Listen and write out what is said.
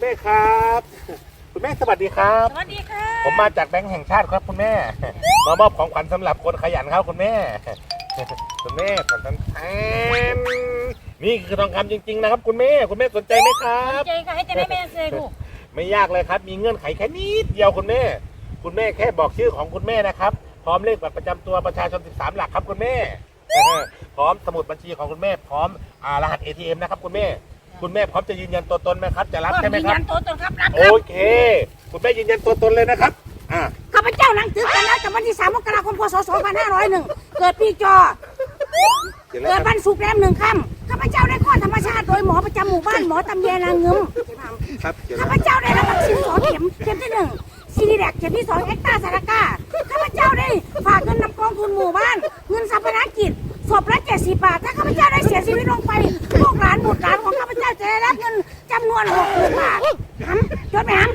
ม่ครับคุณแม่สวัสดีครับ สวัสดีค่ะผมมาจากแบงก์แห่งชาติครับคุณแม่มามอบของขวัญสำหรับคนขยันครับคุณแม่คุณแม่ขวัญแทนนี่คือทองคำจริงๆนะครับคุณแม่สนใจไหมครับสนใจค่ะให้จะได้แม่เซลูกไม่ยากเลยครับมีเงื่อนไขแค่นิดเดียวคุณแม่แค่บอกชื่อของคุณแม่นะครับพร้อมเลขบัตรประจำตัวประชาชน13หลักครับคุณแม่พร้อมสมุดบัญชีของคุณแม่พร้อมรหัส ATM นะครับคุณแม่พร้อมจะยืนยันตัวตนไหมครับจะรับใช่ไหมครับยืนยันตัวตนครับรับโอเคคุณแม่ยืนยันตัวตนเลยนะครับข้าพเจ้าหนังสือกันแล้วจากวันที่3 มกราคม พ.ศ. 2501เกิดปีจอเกิดวันศุกร์แรม1 ค่ำข้าพเจ้าได้คลอดธรรมชาติโดยหมอประจำหมู่บ้านหมอตำแยนางเงิมข้าพเจ้าได้รับวัคซีน2 เข็มที่1ซีดีแดกเข็มที่2เอ็กตาซาราก้าข้าพเจ้าได้ฝากเงินนำกองทุนหมู่บ้านเงินสัมปนากิจศพละ70 บาทถ้าข้าพเจ้าได้เสียชีวิตลงไปลูกหลานบุตรหลานของข้าพเจ้าจะได้รับเงินจำนวน60 บาทจดไหมครับ